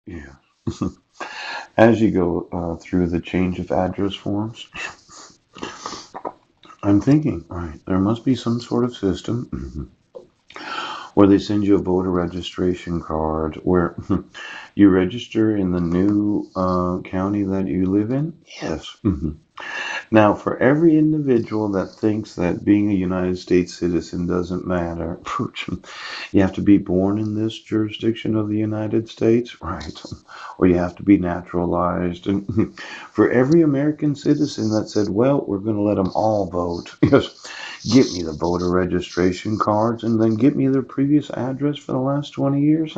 Yeah. As you go through the change of address forms, I'm thinking, all right, there must be some sort of system where they send you a voter registration card where you register in the new county that you live in. Yes. Now, for every individual that thinks that being a United States citizen doesn't matter, you have to be born in this jurisdiction of the United States, right? Or you have to be naturalized. And for every American citizen that said, well, we're going to let them all vote, yes, get me the voter registration cards and then get me their previous address for the last 20 years.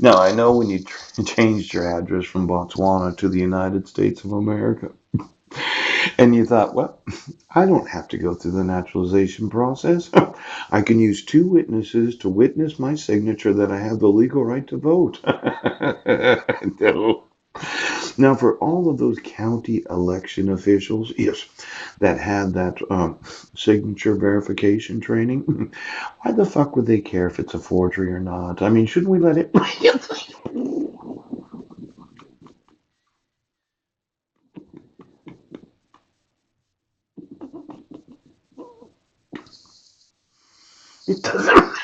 Now, I know when you changed your address from Botswana to the United States of America, and you thought, well, I don't have to go through the naturalization process. I can use two witnesses to witness my signature that I have the legal right to vote. No. Now, for all of those county election officials, yes, that had that signature verification training, why the fuck would they care if it's a forgery or not? I mean, shouldn't we let it? It doesn't.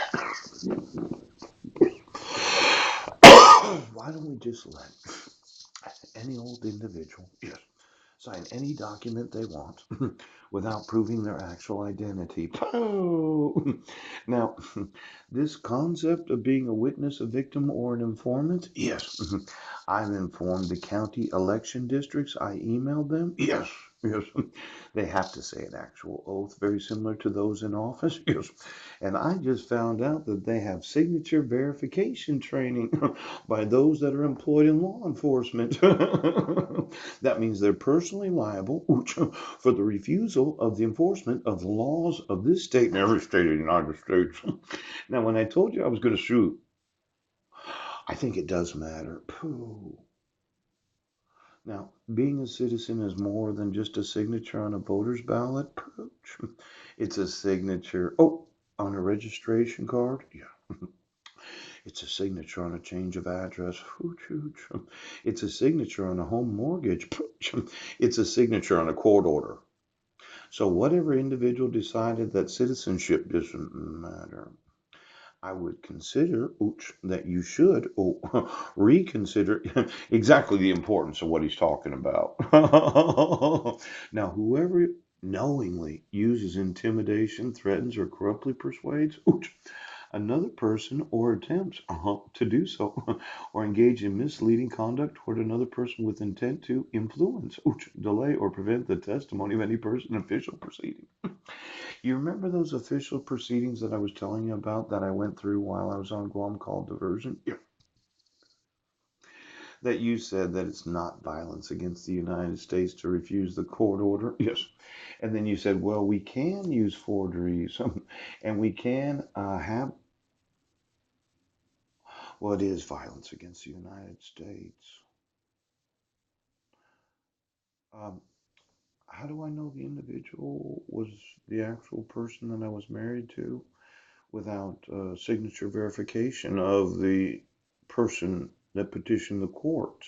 Why don't we just let any old individual, yes, sign any document they want without proving their actual identity? Now, this concept of being a witness, a victim, or an informant, yes, I've informed the county election districts. I emailed them. Yes, yes. They have to say an actual oath, very similar to those in office. Yes. And I just found out that they have signature verification training by those that are employed in law enforcement. That means they're personally liable for the refusal of the enforcement of the laws of this state and every state of the United States. Now, when I told you I was going to shoot, I think it does matter. Pooh. Now, being a citizen is more than just a signature on a voter's ballot. Pooh. It's a signature. Oh, on a registration card? Yeah. It's a signature on a change of address. It's a signature on a home mortgage. It's a signature on a court order. So, whatever individual decided that citizenship doesn't matter, I would consider that you should reconsider exactly the importance of what he's talking about. Now, whoever knowingly uses intimidation, threatens, or corruptly persuades another person or attempts to do so, or engage in misleading conduct toward another person with intent to influence, delay, or prevent the testimony of any person in official proceeding. You remember those official proceedings that I was telling you about that I went through while I was on Guam called diversion? Yeah. That you said that it's not violence against the United States to refuse the court order? Yes. And then you said, well, we can use forgeries and we can have, well, it is violence against the United States. Um, how do I know the individual was the actual person that I was married to without signature verification of the person that petitioned the court?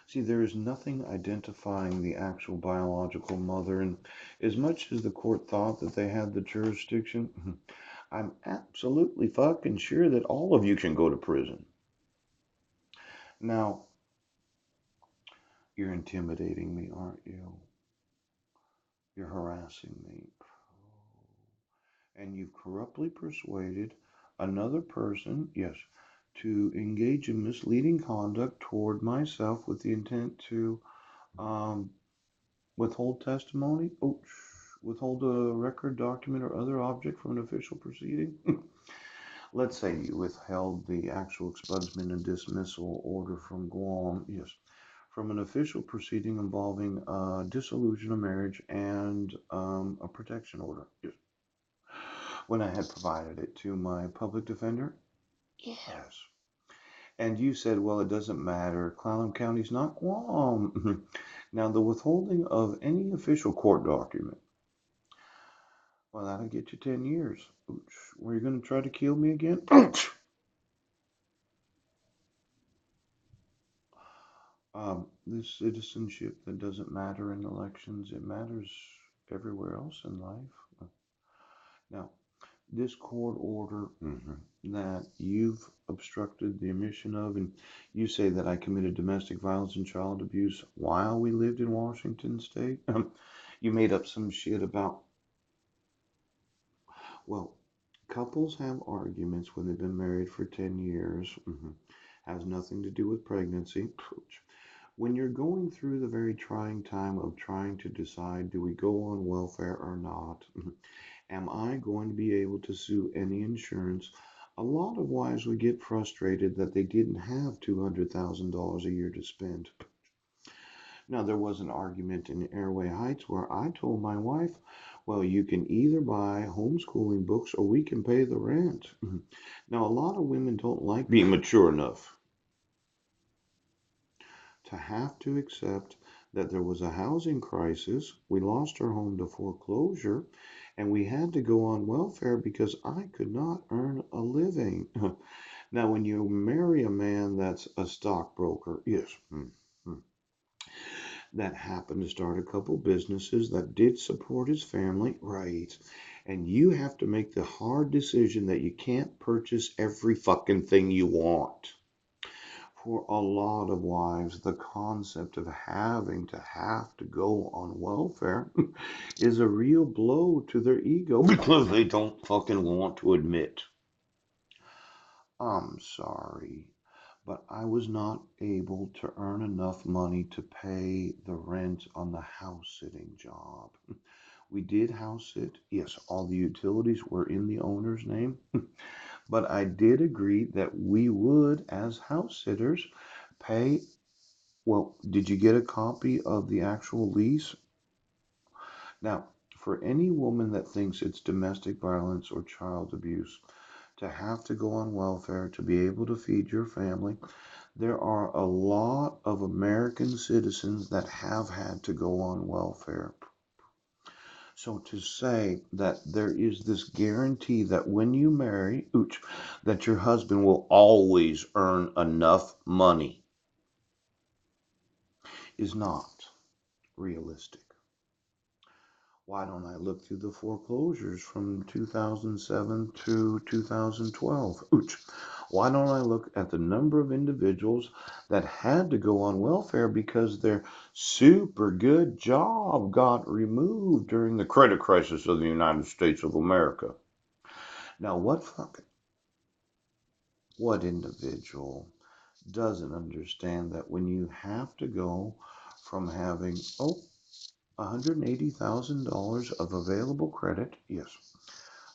See, there is nothing identifying the actual biological mother, and as much as the court thought that they had the jurisdiction, I'm absolutely fucking sure that all of you can go to prison. Now, you're intimidating me, aren't you? You're harassing me. And you've corruptly persuaded another person, yes, to engage in misleading conduct toward myself with the intent to um, withhold testimony, withhold a record, document, or other object from an official proceeding. Let's say you withheld the actual expungement and dismissal order from Guam, yes, from an official proceeding involving dissolution of marriage and a protection order, yes, when I had provided it to my public defender. Yes. And you said, well, it doesn't matter. Clallam County's not Guam. Now, the withholding of any official court document, well, that'll get you 10 years. Were you going to try to kill me again? This citizenship that doesn't matter in elections, it matters everywhere else in life. Now, this court order that you've obstructed the emission of, and you say that I committed domestic violence and child abuse while we lived in Washington State. You made up some shit about, well, couples have arguments when they've been married for 10 years. Has nothing to do with pregnancy. When you're going through the very trying time of trying to decide, do we go on welfare or not? Am I going to be able to sue any insurance? A lot of wives would get frustrated that they didn't have $200,000 a year to spend. Now, there was an argument in Airway Heights where I told my wife, well, you can either buy homeschooling books or we can pay the rent. Now, a lot of women don't like being mature enough to have to accept that there was a housing crisis. We lost our home to foreclosure and we had to go on welfare because I could not earn a living. Now, when you marry a man that's a stockbroker, yes, that happened to start a couple businesses that did support his family, right? And you have to make the hard decision that you can't purchase every fucking thing you want. For a lot of wives, the concept of having to have to go on welfare is a real blow to their ego because they don't fucking want to admit, I'm sorry, but I was not able to earn enough money to pay the rent on the house sitting job. We did house sit. Yes, all the utilities were in the owner's name, but I did agree that we would, as house sitters, pay. Well, did you get a copy of the actual lease? Now, for any woman that thinks it's domestic violence or child abuse to have to go on welfare to be able to feed your family, there are a lot of American citizens that have had to go on welfare. So to say that there is this guarantee that when you marry, ooch, that your husband will always earn enough money is not realistic. Why don't I look through the foreclosures from 2007 to 2012? Ooch. Why don't I look at the number of individuals that had to go on welfare because their super good job got removed during the credit crisis of the United States of America? Now, what individual doesn't understand that when you have to go from having, $180,000 of available credit, yes,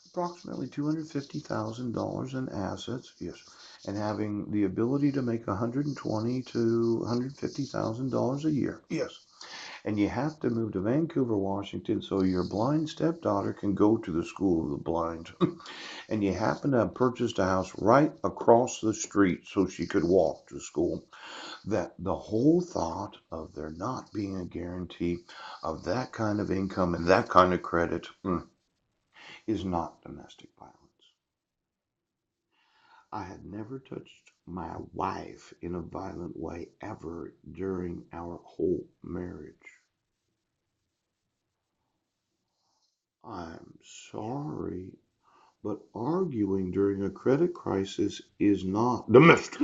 approximately $250,000 in assets, yes, and having the ability to make $120,000 to $150,000 a year, yes, and you have to move to Vancouver, Washington, so your blind stepdaughter can go to the school of the blind, and you happen to have purchased a house right across the street so she could walk to school, that the whole thought of there not being a guarantee of that kind of income and that kind of credit is not domestic violence. I had never touched my wife in a violent way ever during our whole marriage. I'm sorry, but arguing during a credit crisis is not domestic.